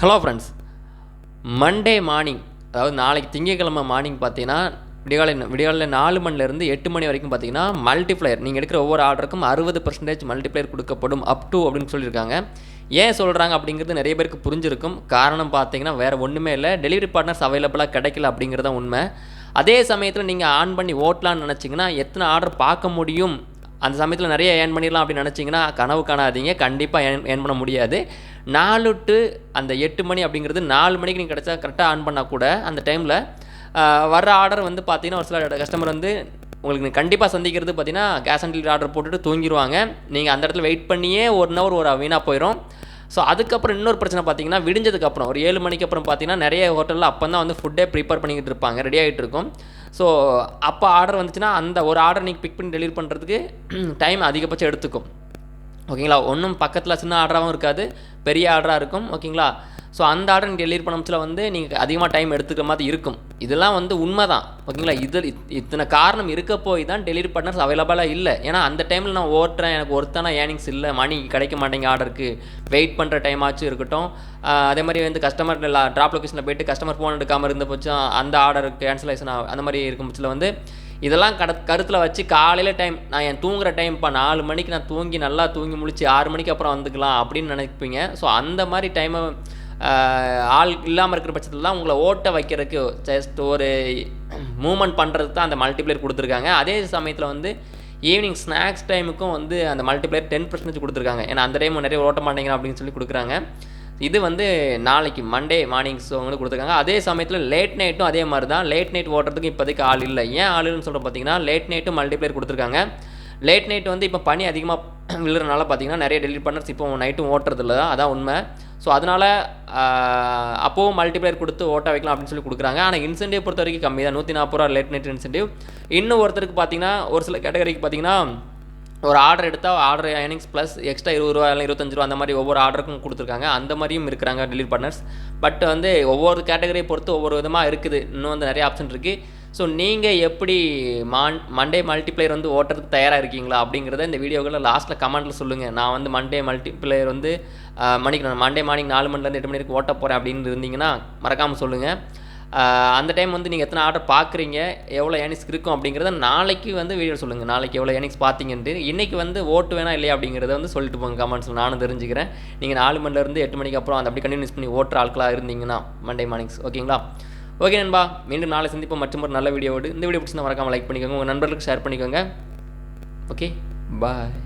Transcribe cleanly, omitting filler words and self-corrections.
Hello friends, Monday morning, அதாவது நாளைக்கு திங்கட்கிழமை மார்னிங் பார்த்தீங்கன்னா விடிகாலையில் 4 மணிலேருந்து 8 மணி வரைக்கும் பார்த்தீங்கன்னா மல்டிப்ளையர் நீங்கள் எடுக்கிற ஒவ்வொரு ஆர்டருக்கும் 60% மல்டிப்ளையர் கொடுக்கப்படும் அப் டு அப்படின்னு சொல்லியிருக்காங்க. ஏன் சொல்கிறாங்க அப்படிங்கிறது நிறைய பேருக்கு புரிஞ்சிருக்கும். காரணம் பார்த்தீங்கன்னா வேறு ஒன்றுமே இல்லை, டெலிவரி பார்ட்னர்ஸ் அவைலபிளாக கிடைக்கல அப்படிங்கிறது தான் உண்மை. அதே சமயத்தில் நீங்கள் ஆன் பண்ணி ஓட்டலான்னு நினச்சிங்கன்னா எத்தனை ஆர்டர் பார்க்க முடியும், அந்த சமயத்தில் நிறைய ஏர்ன் பண்ணிடலாம் அப்படின்னு நினச்சிங்கன்னா கனவு காணாதீங்க. கண்டிப்பாக ஏர்ன் பண்ண முடியாது. 4 to அந்த 8 மணி அப்படிங்கிறது 4 மணிக்கு நீங்கள் கிடச்சா கரெக்டாக ஆன் பண்ணால் கூட அந்த டைமில் வர்ற ஆர்டர் வந்து பார்த்தீங்கன்னா ஒரு சில கஸ்டமர் வந்து உங்களுக்கு கண்டிப்பாக சந்திக்கிறது பார்த்தீங்கன்னா கேஷ் ஆன் டெலிவரி ஆர்டர் போட்டுட்டு தூங்கிடுவாங்க. நீங்கள் அந்த இடத்துல வெயிட் பண்ணியே 1 hour ஒரு வீணாக போயிடும். ஸோ அதுக்கப்புறம் இன்னொரு பிரச்சனை பார்த்தீங்கன்னா விடிஞ்சதுக்கப்புறம் ஒரு 7 மணிக்கு அப்புறம் பார்த்தீங்கன்னா நிறைய ஹோட்டலில் அப்போ தான் வந்து ஃபுட்டே ப்ரிப்பேர் பண்ணிக்கிட்டு இருப்பாங்க, ரெடி ஆகிட்டு இருக்கும். ஸோ அப்போ ஆர்டர் வந்துச்சுன்னா அந்த ஒரு ஆர்டர் நீங்கள் பிக் பண்ணி டெலிவரி பண்ணுறதுக்கு டைம் அதிகபட்சம் எடுத்துக்கும். ஓகேங்களா, ஒன்றும் பக்கத்தில் சின்ன ஆர்டராகவும் இருக்காது, பெரிய ஆர்டராக இருக்கும். ஓகேங்களா, ஸோ அந்த ஆர்டர் நீங்கள் டெலிவரி பண்ண வந்து நீங்கள் அதிகமாக டைம் எடுத்துக்கிற மாதிரி இருக்கும். இதெல்லாம் வந்து உண்மை தான். ஓகேங்களா, இத்தனை காரணம் இருக்க போய் தான் டெலிவரி பார்ட்னர்ஸ் அவைலபிளாக இல்லை. ஏன்னா அந்த டைமில் நான் ஓட்டுறேன், எனக்கு ஒருத்தான ஏர்னிங்ஸ் இல்லை, மணி கிடைக்க மாட்டேங்க ஆர்டருக்கு, வெயிட் பண்ணுற டைம் ஆச்சும் இருக்கட்டும். அதே மாதிரி வந்து கஸ்டமர் ட்ராப் லொக்கேஷனில் போய்ட்டு கஸ்டமர் ஃபோன் எடுக்காமல் இருந்த பட்சம் அந்த ஆர்டர் கேன்சலேஷன் அந்த மாதிரி இருக்கும் பட்சத்தில் வந்து இதெல்லாம் கருத்தில் வச்சு காலையில் டைம் நான் என் தூங்குகிற டைம் இப்போ 4 மணிக்கு நான் தூங்கி நல்லா தூங்கி முழிச்சு 6 மணிக்கு அப்புறம் வந்துக்கலாம் அப்படின்னு நினைப்பீங்க. ஸோ அந்த மாதிரி டைமை ஆள் இல்லாமல் இருக்கிற பட்சத்தில் தான் உங்களை ஓட்ட வைக்கிறதுக்கு ஜஸ்ட் ஒரு மூவ்மெண்ட் பண்ணுறதுக்கு தான் அந்த மல்டிப்ளையர் கொடுத்துருக்காங்க. அதே சமயத்தில் வந்து ஈவினிங் ஸ்நாக்ஸ் டைமுக்கும் வந்து அந்த மல்டிப்ளையர் 10% கொடுத்துருக்காங்க. ஏன்னா அந்த டைம் நிறைய ஓட்ட மாட்டேங்கிறேன் அப்படின்னு சொல்லி கொடுக்குறாங்க. இது வந்து நாளைக்கு மண்டே மார்னிங்ஸ் வந்து கொடுத்துருக்காங்க. அதே சமயத்தில் லேட் நைட்டும் அதே மாதிரி தான். லேட் நைட் ஓட்டுறதுக்கு இப்போதைக்கு ஆள் இல்லை. ஏன் ஆள் இல்லைன்னு சொல்கிற பார்த்தீங்கன்னா லேட் நைட்டும் மல்டிப்ளையர் கொடுத்துருக்காங்க. லேட் நைட் வந்து இப்போ பனி அதிகமாக விழுறதுனால பார்த்தீங்கன்னா நிறைய டெலிவரி பார்ட்னர்ஸ் இப்போ நைட்டும் ஓட்டுறதில்ல தான், அதான் உண்மை. ஸோ அதனால் அப்போவும் மல்டிப்ளையர் கொடுத்து ஓட்ட வைக்கலாம் அப்படின்னு சொல்லி கொடுக்குறாங்க. ஆனால் இன்சென்டிவ் பொறுத்த வரைக்கும் கம்மி தான், 140 ரூபா லேட் நைட் இன்சென்டிவ். இன்னும் ஒருத்தருக்கு பார்த்தீங்கன்னா ஒரு சில கேட்டகரிக்கு பார்த்தீங்கன்னா ஒரு ஆர்டர் எடுத்தால் ஆர்டர் ஏர்னிங்ஸ் ப்ளஸ் எக்ஸ்ட்ரா 20 ரூபா இல்லை 25 ரூபா அந்த மாதிரி ஒவ்வொரு ஆர்டருக்கும் கொடுத்துருக்காங்க. அந்த மாதிரியும் இருக்கிறாங்க டெலிவரி பார்ட்னர்ஸ். பட் வந்து ஒவ்வொரு கேட்டகரியை பொறுத்து ஒவ்வொரு விதமாக இருக்குது. இன்னும் வந்து நிறைய ஆப்ஷன் இருக்குது. ஸோ நீங்கள் எப்படி மண்டே மல்டிப்ளையர் வந்து ஓட்டுறதுக்கு தயாராக இருக்கீங்களா அப்படிங்கிறத இந்த வீடியோவில் லாஸ்ட்டில் கமெண்ட்டில் சொல்லுங்கள். நான் வந்து மண்டே மல்டிப்ளையர் வந்து மண்டே மார்னிங் 4 மணிலேருந்து 8 மணி வரைக்கும் ஓட்ட போகிறேன் அப்படின்னு இருந்தீங்கன்னா மறக்காமல் சொல்லுங்கள். அந்த டைம் வந்து நீங்கள் எத்தனை ஆர்டர் பார்க்குறீங்க, எவ்வளோ ஏர்னிங்ஸ் இருக்கும் அப்படிங்கிறத நாளைக்கு வந்து வீடியோ சொல்லுங்கள். நாளைக்கு எவ்வளோ ஏர்னிங்ஸ் பார்த்தீங்கன்ட்டு. இன்றைக்கி வந்து ஓட்டு வேணா இல்லையா அப்படிங்கிறத வந்து சொல்லிட்டு போங்க கமெண்ட்ஸில், நானும் தெரிஞ்சுக்கிறேன். நீங்கள் 4 மணிலேருந்து 8 மணிக்கு அப்புறம் அந்த அப்படி கண்டினியூஸ் பண்ணி ஓட்டுற ஆட்களாக இருந்தீங்கன்னா மண்டே மார்னிங்ஸ். ஓகேங்களா, ஓகே நண்பா, மீண்டும் நாளை சந்திப்போம் மற்றும் ஒரு நல்ல வீடியோவோடு. இந்த வீடியோ பிடிச்சிருந்தா மறக்காமல் லைக் பண்ணிக்கோங்க, உங்கள் நண்பர்களுக்கு ஷேர் பண்ணிக்கோங்க. ஓகே, பாய்.